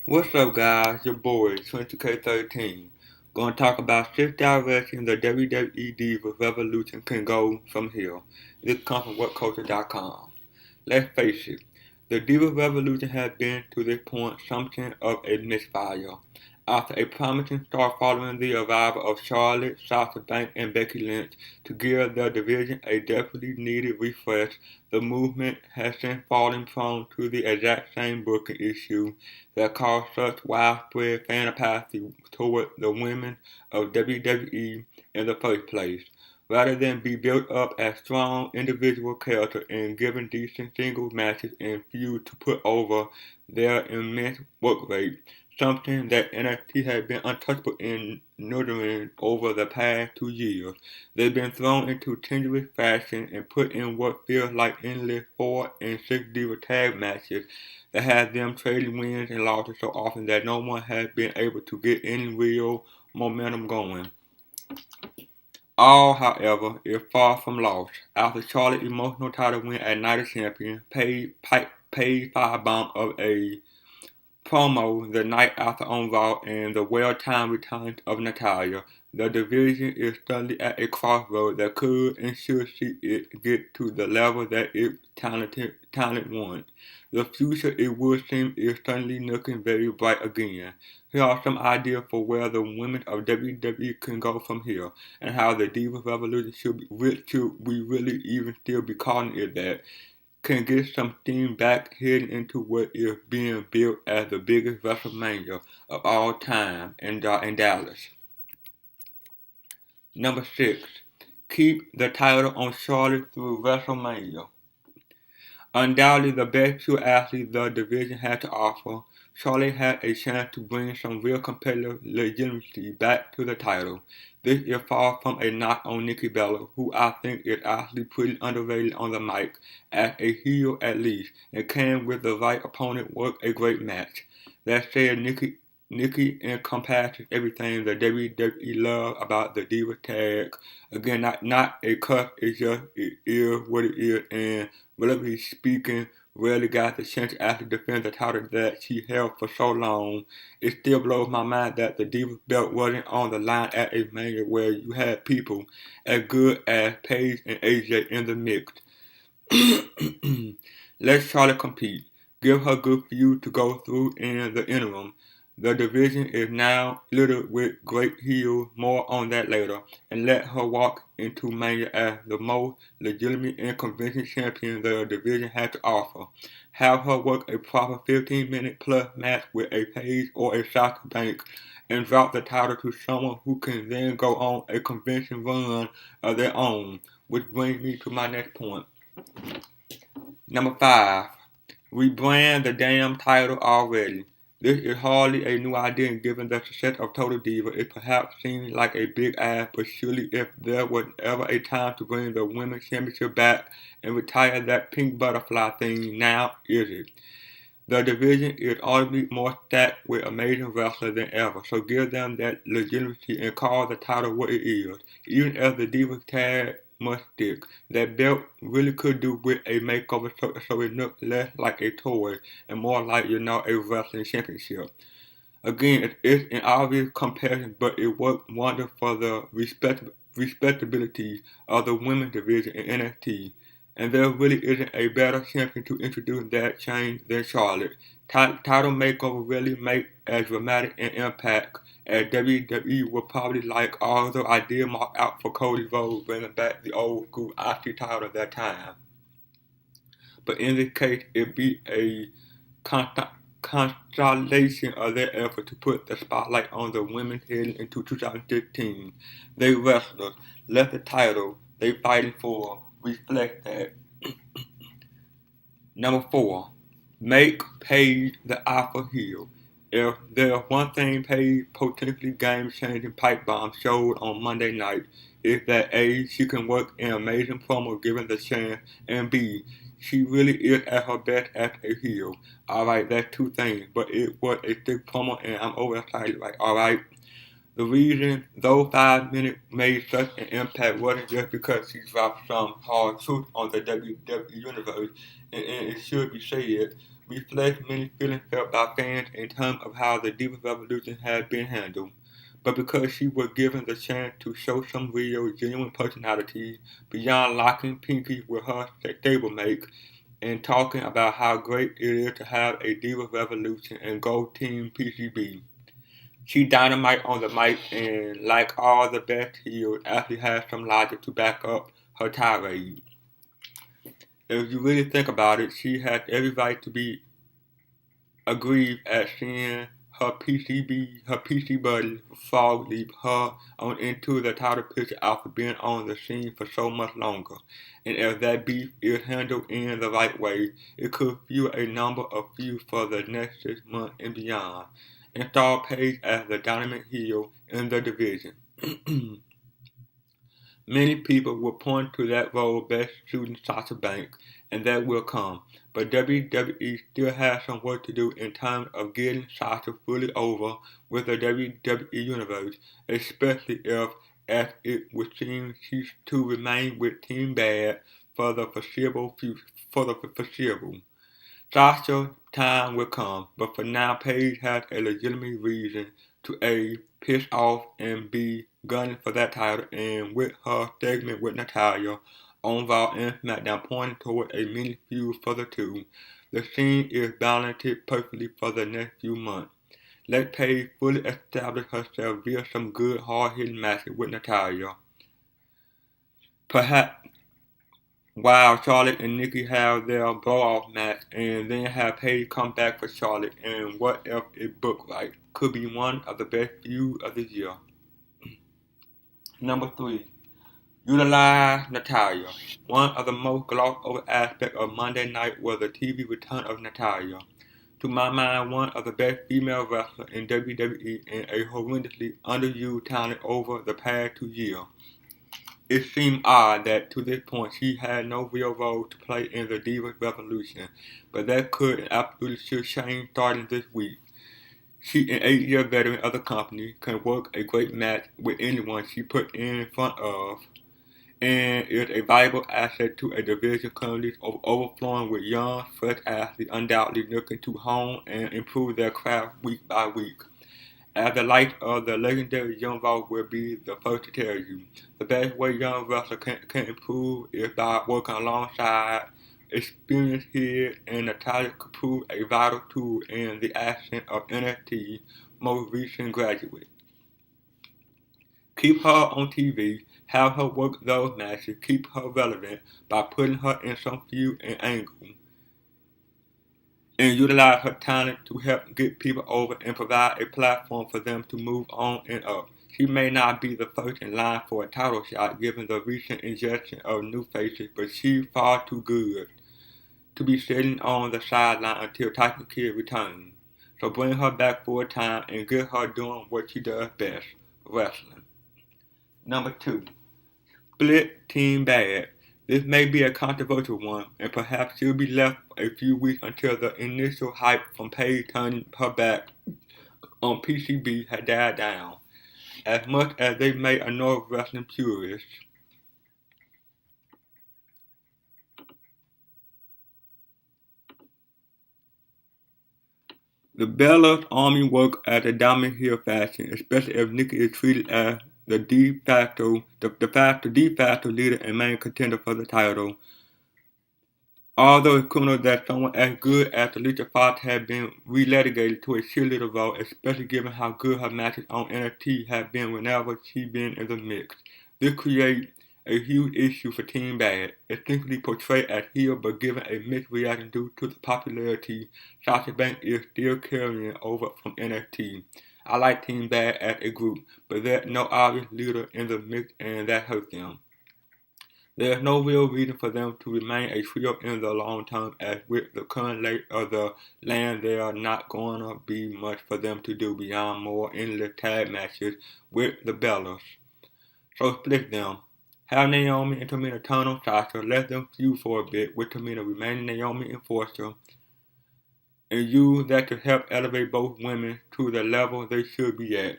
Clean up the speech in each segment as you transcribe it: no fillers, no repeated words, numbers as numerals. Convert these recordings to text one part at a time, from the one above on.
What's up, guys? Your boy, 22K13. Gonna talk about 6 directions the WWE Divas Revolution can go from here. This comes from WhatCulture.com. Let's face it, the Diva Revolution has been to this point something of a misfire. After a promising start following the arrival of Charlotte, Sasha Banks, and Becky Lynch to give the division a desperately needed refresh, the movement has since fallen prone to the exact same booking issue that caused such widespread fan apathy toward the women of WWE in the first place. Rather than be built up as strong individual characters and given decent singles matches and feuds to put over their immense work rate, something that NXT has been untouchable in nurturing over the past 2 years. They've been thrown into tenuous fashion and put in what feels like endless 4 and 6 Diva tag matches that have them trading wins and losses so often that no one has been able to get any real momentum going. All, however, is far from lost. After Charlotte's emotional title win at Night of Champions, paid firebomb of a promo the night after on Raw, and the well-timed return of Natalya, the division is suddenly at a crossroad that could and should see it get to the level that its talent wants. The future, it would seem, is suddenly looking very bright again. Here are some ideas for where the women of WWE can go from here, and how the Divas Revolution should we really even still be calling it that, can get some steam back heading into what is being built as the biggest WrestleMania of all time in Dallas. Number 6. Keep the title on Charlotte through WrestleMania. Undoubtedly the best pure athlete the division had to offer, Charlotte had a chance to bring some real competitive legitimacy back to the title. This is far from a knock on Nikki Bella, who I think is actually pretty underrated on the mic, as a heel at least, and can with the right opponent work a great match. That said, Nikki encompasses everything the WWE love about the Diva tag. Again, not a cuss, it is what it is, and relatively speaking, rarely got the chance to actually defend the title that she held for so long. It still blows my mind that the Divas belt wasn't on the line at a Mania where you had people as good as Paige and AJ in the mix. Let Charlotte compete. Give her good feud to go through in the interim. The division is now littered with great heels, more on that later, and let her walk into Mania as the most legitimate and convincing champion the division has to offer. Have her work a proper 15-minute plus match with a Paige or a Sasha Banks and drop the title to someone who can then go on a convincing run of their own, which brings me to my next point. Number 5. Rebrand the damn title already. This is hardly a new idea given the success of Total Diva. It perhaps seems like a big ask, but surely if there was ever a time to bring the Women's Championship back and retire that pink butterfly thing, now is it. The division is arguably more stacked with amazing wrestlers than ever, so give them that legitimacy and call the title what it is. Even if the Diva tag must stick, that belt really could do with a makeover so it looks less like a toy and more like, a wrestling championship. Again, it's an obvious comparison, but it worked wonders for the respectability of the women's division in NXT. And there really isn't a better champion to introduce that change than Charlotte. Title makeover really make as dramatic an impact as WWE would probably like, although I did mark out for Cody Rhodes bringing back the old school IC title at that time. But in this case, it'd be a constellation of their effort to put the spotlight on the women heading into 2015. They wrestlers, let the title they fighting for reflect that. Number 4. Make Paige the alpha heel. If there's one thing Paige potentially game-changing pipe bomb showed on Monday night, is that A, she can work an amazing promo given the chance, and B, she really is at her best as a heel. Alright, that's two things, but it was a thick promo and I'm overexcited, alright? The reason those 5 minutes made such an impact wasn't just because she dropped some hard truth on the WWE Universe, and it should be said, reflects many feelings felt by fans in terms of how the Divas Revolution had been handled. But because she was given the chance to show some real, genuine personality beyond locking Pinky with her stablemate and talking about how great it is to have a Divas Revolution and go Team PCB. She dynamite on the mic and, like all the best heels, actually has some logic to back up her tirade. If you really think about it, she has every right to be aggrieved at seeing her PC buddy, Frog leap her on into the title picture after being on the scene for so much longer. And if that beef is handled in the right way, it could fuel a number of feuds for the next 6 months and beyond. Install Paige as the dominant heel in the division. Many people will point to that role best suiting Sasha Banks, and that will come. But WWE still has some work to do in terms of getting Sasha fully over with the WWE Universe, especially if, as it would seem, she's to remain with Team Bad for the foreseeable. Sasha's time will come, but for now Paige has a legitimate reason to A, piss off, and B, gunning for that title, and with her segment with Natalya on Raw and SmackDown pointing toward a mini feud for the two, the scene is balanced perfectly for the next few months. Let Paige fully establish herself via some good hard-hitting matches with Natalya. Perhaps while Charlotte and Nikki have their blow-off match, and then have Paige come back for Charlotte, and what if it booked right? Could be one of the best feuds of the year. Number 3. Utilize Natalya. One of the most glossed over aspects of Monday night was the TV return of Natalya. To my mind, one of the best female wrestlers in WWE and a horrendously underused talent over the past 2 years. It seemed odd that to this point she had no real role to play in the Divas Revolution, but that could and absolutely should change starting this week. She, an 8-year veteran of the company, can work a great match with anyone she put in front of, and is a valuable asset to a division currently overflowing with young, fresh athletes undoubtedly looking to hone and improve their craft week by week. As the likes of the legendary Young Rock will be the first to tell you, the best way young wrestlers can improve is by working alongside experienced heads, and Natalya could prove a vital tool in the action of NXT's most recent graduate. Keep her on TV, have her work those matches, keep her relevant by putting her in some feud and angle, and utilize her talent to help get people over and provide a platform for them to move on and up. She may not be the first in line for a title shot given the recent injection of new faces, but she's far too good to be sitting on the sideline until Tyson Kidd returns. So bring her back full time and get her doing what she does best, wrestling. Number 2. Split Team Bad. This may be a controversial one, and perhaps she'll be left a few weeks until the initial hype from Paige turning her back on PCB had died down. As much as they may annoy wrestling purists, the Bellas Army work as a dominant heel faction, especially if Nikki is treated as the de facto leader and main contender for the title. Although it's criminal that someone as good as Alicia Fox had been relegated to a cheerleader role, especially given how good her matches on NXT have been whenever she's been in the mix. This creates a huge issue for Team Bad, essentially portrayed as heel but given a mixed reaction due to the popularity Sasha Banks is still carrying over from NXT. I like Team Bad as a group, but there's no obvious leader in the mix and that hurts them. There is no real reason for them to remain a trio in the long term, as with the current lay of the land there are not going to be much for them to do beyond more endless tag matches with the Bellas. So split them. Have Naomi and Tamina turn on Sasha, let them feud for a bit, with Tamina remaining Naomi enforcer, and use that to help elevate both women to the level they should be at.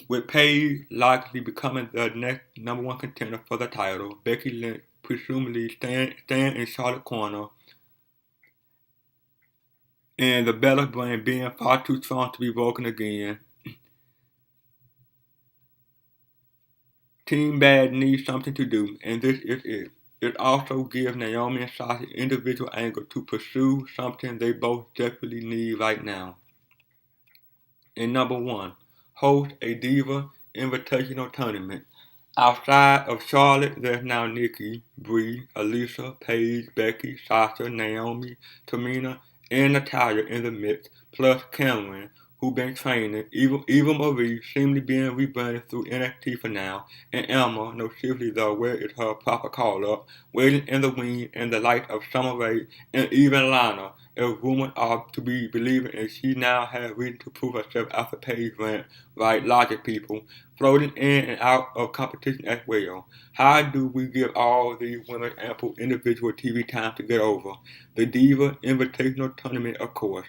With Paige likely becoming the next number 1 contender for the title, Becky Lynch presumably staying in Charlotte's corner, and the Bella's brain being far too strong to be broken again. Team Bad needs something to do, and this is it. It also gives Naomi and Sasha individual angle to pursue something they both desperately need right now. And number one, host a Diva Invitational Tournament. Outside of Charlotte, there's now Nikki, Brie, Alicia, Paige, Becky, Sasha, Naomi, Tamina, and Natalya in the mix, plus Cameron, who been training, Eva Marie seemingly being rebranded through NXT for now, and Emma, no seriously though, where is her proper call-up, waiting in the wing in the light of Summer Rae, and even Lana, is rumored to be believing, and she now has reason to prove herself after Paige went, right, logic people, floating in and out of competition as well. How do we give all these women ample individual TV time to get over? The Diva Invitational Tournament, of course.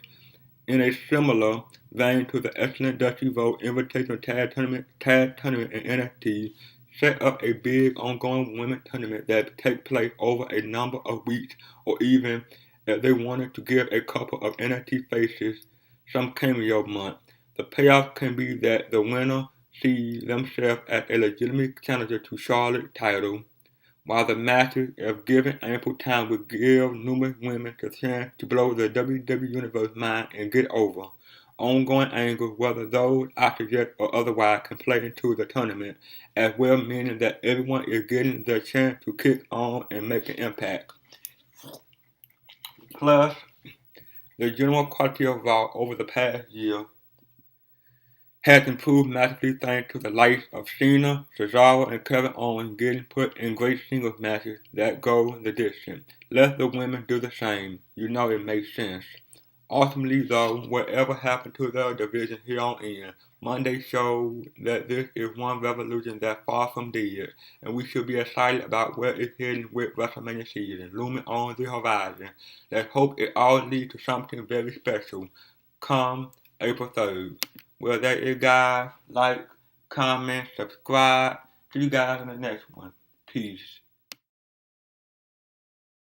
In a similar vein to the excellent Dusty Vote Invitational Tag Tournament in NXT, set up a big ongoing women's tournament that take place over a number of weeks, or even if they wanted to give a couple of NXT faces some cameo month. The payoff can be that the winner sees themselves as a legitimate challenger to Charlotte's title, while the matches, if given ample time, will give numerous women the chance to blow the WWE Universe mind and get over. Ongoing angles, whether those I suggest or otherwise, can play into the tournament, as well meaning that everyone is getting their chance to kick on and make an impact. Plus, the general quality of Raw over the past year has improved massively thanks to the likes of Cena, Cesaro, and Kevin Owens getting put in great singles matches that go the distance. Let the women do the same. You know it makes sense. Ultimately, though, whatever happened to their division here on in, Monday showed that this is one revolution that's far from dead, and we should be excited about where it's heading with WrestleMania season looming on the horizon. Let's hope it all leads to something very special come April 3rd. Well, that is, guys. Like, comment, subscribe. See you guys in the next one. Peace.